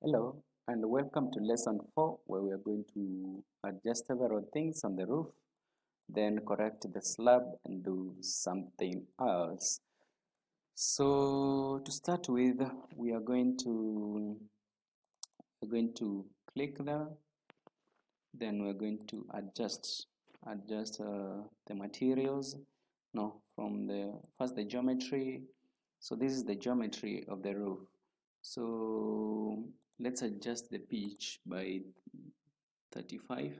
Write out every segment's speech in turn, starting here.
Hello and welcome to lesson 4 where we are going to adjust several things on the roof, then correct the slab and do something else. So to start with, we are going to click there, then we're going to adjust the materials. No, from the first the geometry. So this is the geometry of the roof. So let's adjust the pitch by 35.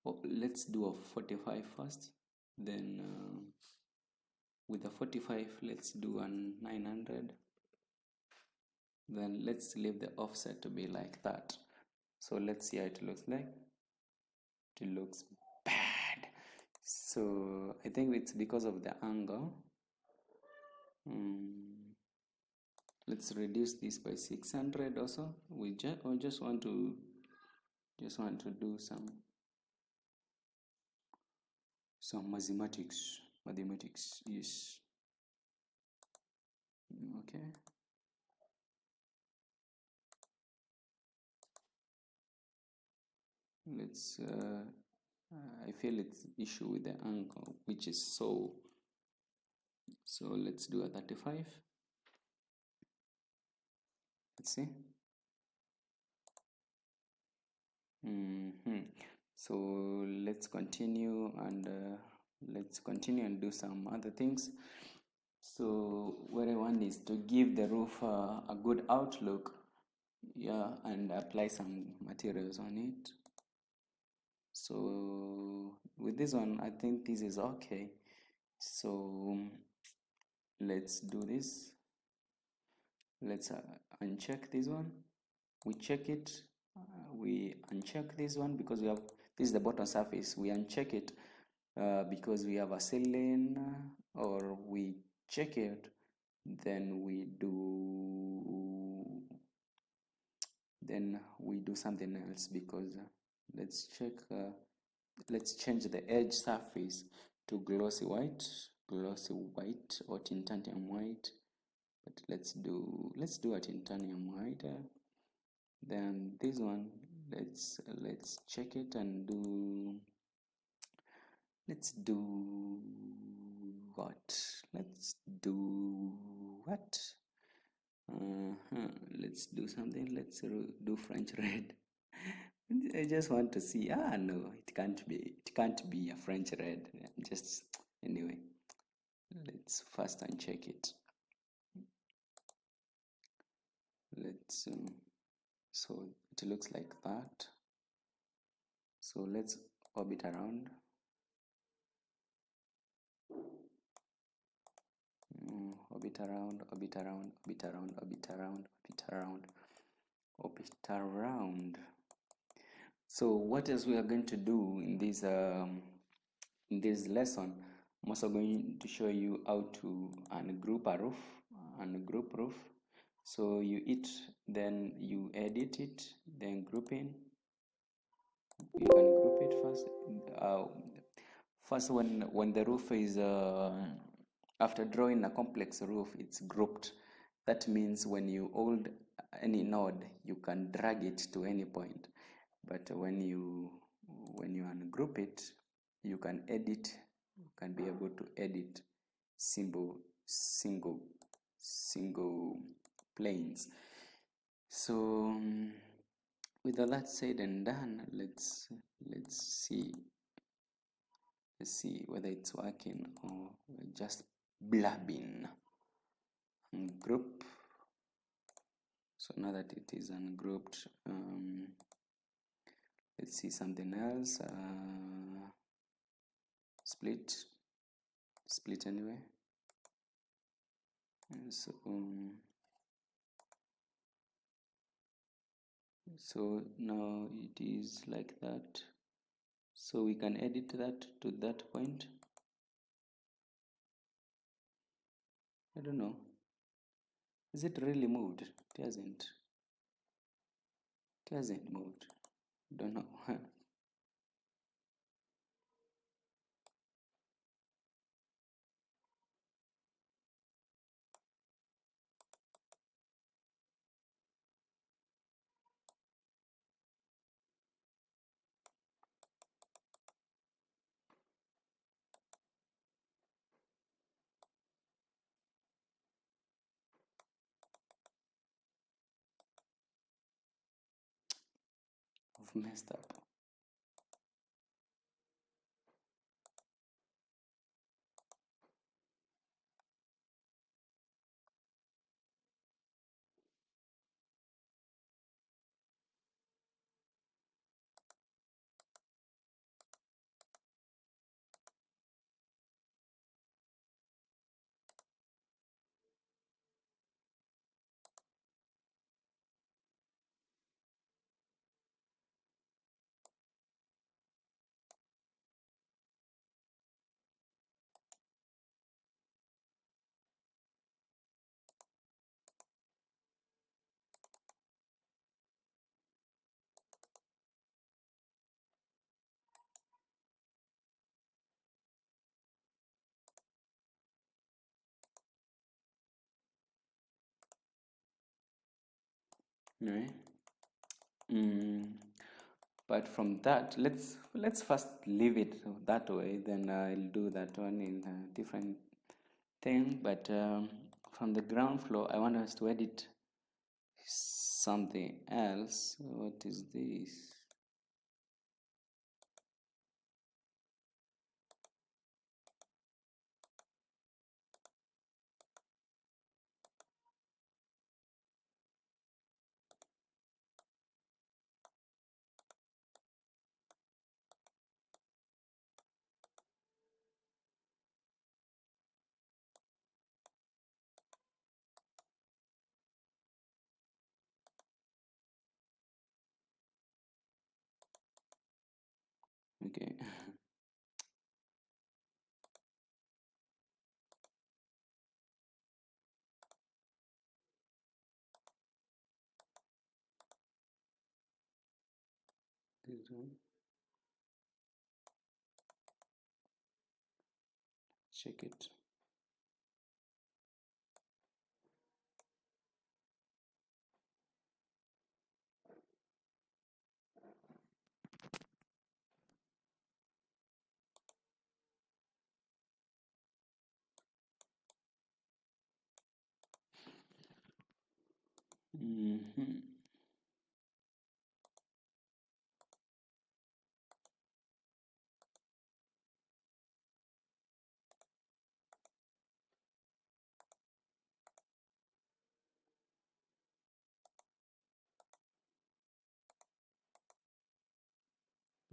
Oh, let's do a 45 first, then with the 45 let's do a 900, then let's leave the offset to be like that. So let's see how it looks like. It looks bad, so I think it's because of the angle. Let's reduce this by 600 also. We just want to do some mathematics, yes. Okay, let's I feel it's issue with the angle, which is so let's do a 35. Let's see. So let's continue and do some other things. So what I want is to give the roof a good outlook, yeah, and apply some materials on it. So with this one, I think this is okay. So let's do this. Let's uncheck this one. We check it. We uncheck this one because we have this is the bottom surface. We uncheck it because we have a ceiling, or we check it, then we do something else because let's change the edge surface to glossy white or titanium white, but let's do a titanium white. Then this one, let's check it and do let's do what let's do something. Let's do French red. I just want to see. No, it can't be a French red. Just anyway, let's first uncheck it. Let's so it looks like that. So let's orbit around. Orbit around. So what else we are going to do in this lesson? I'm also going to show you how to ungroup a roof. So then you edit it, then grouping. You can group it first. First, when the roof is after drawing a complex roof, it's grouped. That means when you hold any node, you can drag it to any point. But when you ungroup it, you can be able to edit single planes. So with all that said and done, let's see whether it's working or just blabbing. Ungroup. So now that it is ungrouped, let's see something else. Split anyway. And so now it is like that. So we can edit that to that point. I don't know. Is it really moved? It hasn't. It hasn't moved. Don't know. messed up. Right. But from that, let's first leave it that way. Then I'll do that one in a different thing. But from the ground floor, I want us to edit something else. What is this? Okay. This one. Check it.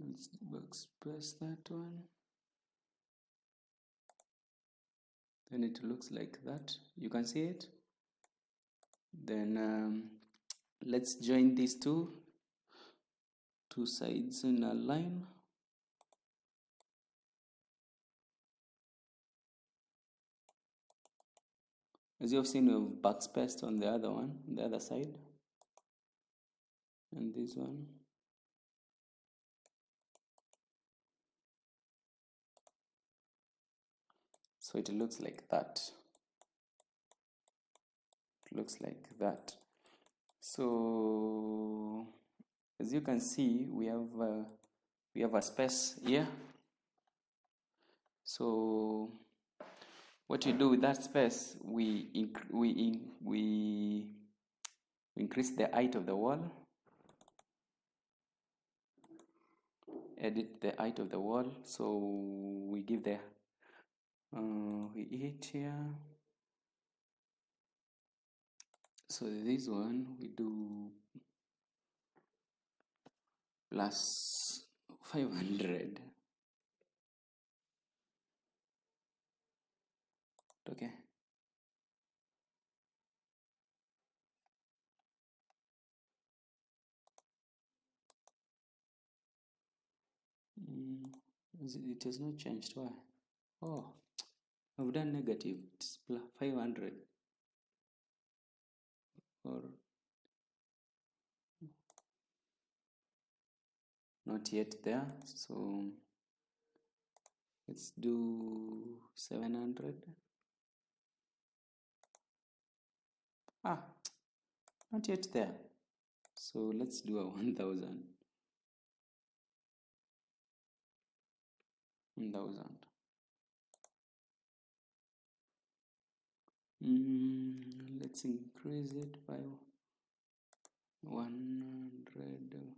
Let's workspace that one. Then it looks like that. You can see it. Then let's join these two sides in a line. As you have seen, we've backspaced on the other one, the other side, and this one. So it looks like that. It looks like that. So as you can see, we have a space here. So what you do with that space, we increase the height of the wall, edit the height of the wall. So we give the we hit here. So this one we do plus 500. Okay. It has not changed. Why? Oh, I've done negative. It's plus 500 or not yet there. So let's do 700. Ah, not yet there. So let's do a 1000. 1000. Let's increase it by 100.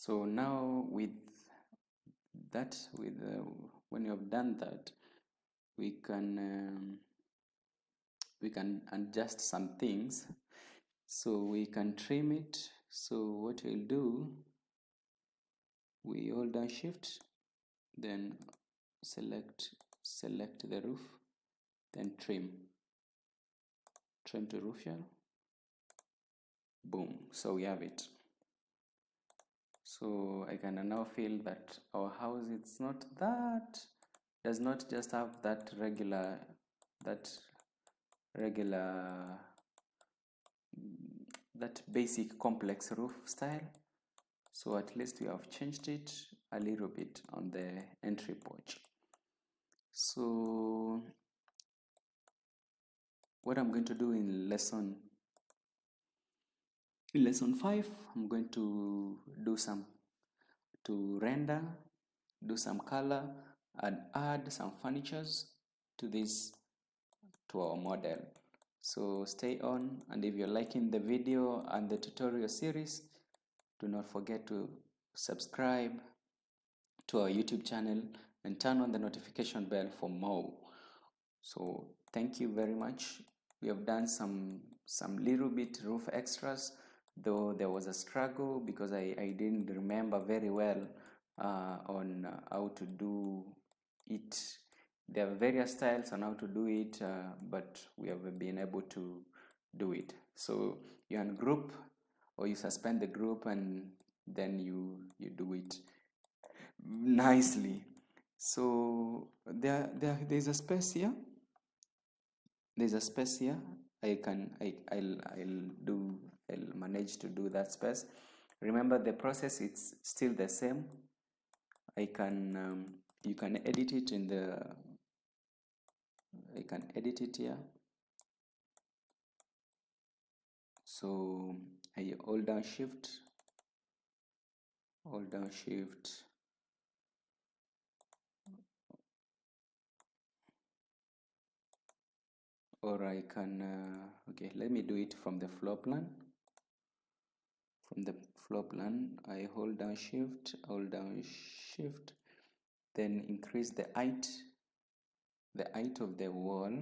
So now with that, when you have done that, we can adjust some things. So we can trim it. So what we'll do, we hold down shift, then select the roof, then trim to roof shell. Boom, so we have it. So I can now feel that our house, it's not that, does not just have that regular that basic complex roof style. So at least we have changed it a little bit on the entry porch. So what I'm going to do in lesson 5, I'm going to render, do some color, and add some furnitures to our model. So stay on, and if you're liking the video and the tutorial series, do not forget to subscribe to our YouTube channel and turn on the notification bell for more. So thank you very much. We have done some little bit roof extras, though there was a struggle because I didn't remember very well on how to do it. There are various styles on how to do it, but we have been able to do it. So you ungroup, or you suspend the group, and then you do it nicely. So there's a space here. There's a space here. I'll manage to do that space. Remember, the process, it's still the same. You can edit it in the, I can edit it here. So I hold down shift, or I can okay, let me do it from the floor plan. From the floor plan, I hold down shift, then increase the height of the wall,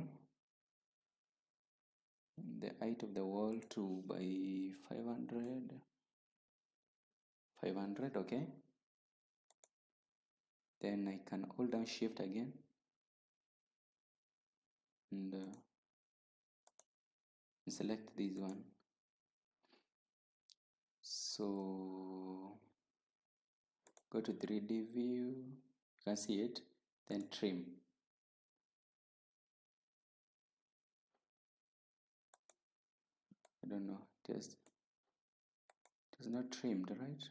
to by 500, okay. Then I can hold down shift again, and select this one. So go to 3D view, you can see it, then trim. I don't know, it is not trimmed, right?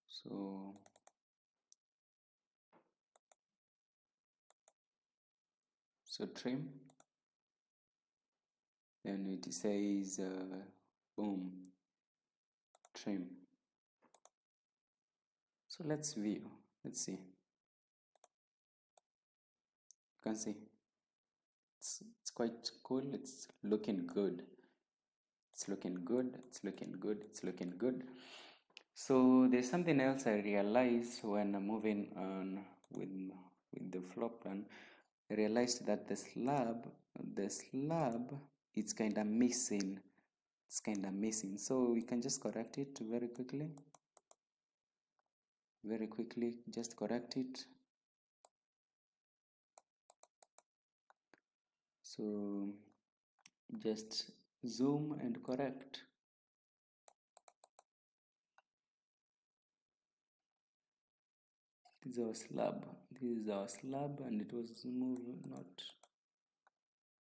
So trim, then it says boom, trim. So let's view, let's see. You can see it's quite cool. It's looking good. It's looking good. So there's something else I realized when moving on with the floor plan. I realized that the slab it's kind of missing. So we can just correct it very quickly. Just correct it. So just zoom and correct. This is our slab, and it was not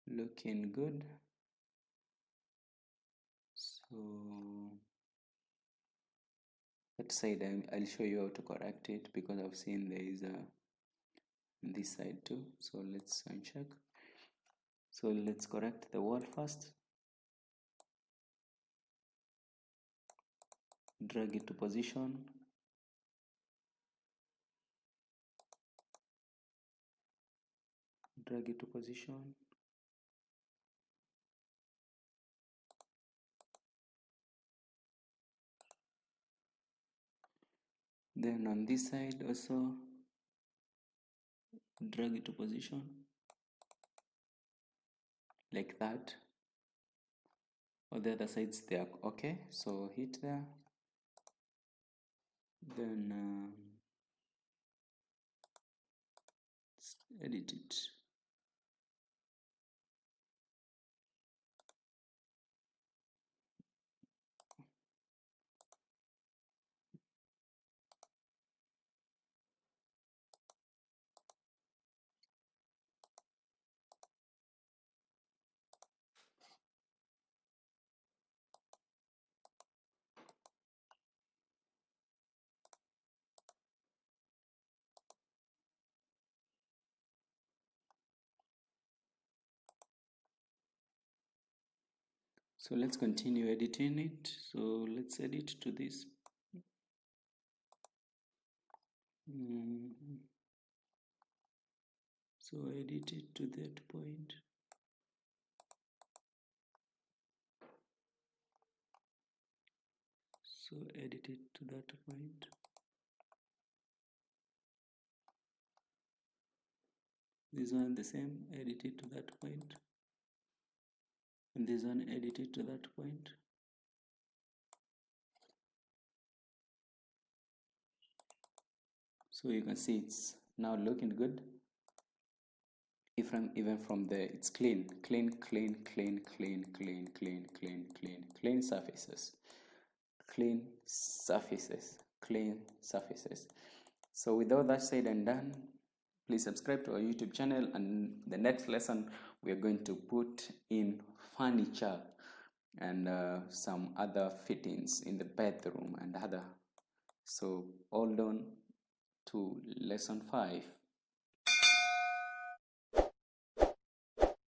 looking good. So that side, I'll show you how to correct it, because I've seen there is this side too. So let's uncheck. So let's correct the wall first. Drag it to position. Then on this side also drag it to position like that. On the other sides they are okay, so hit there. Then edit it. So let's continue editing it. So let's edit to this. So edit it to that point. So edit it to that point. This one the same, edit it to that point. And this one, edit it to that point. So you can see it's now looking good. Even from there, it's clean surfaces, clean surfaces. So with all that said and done, please subscribe to our YouTube channel, and the next lesson we are going to put in furniture and some other fittings in the bedroom and other. So hold on to lesson 5.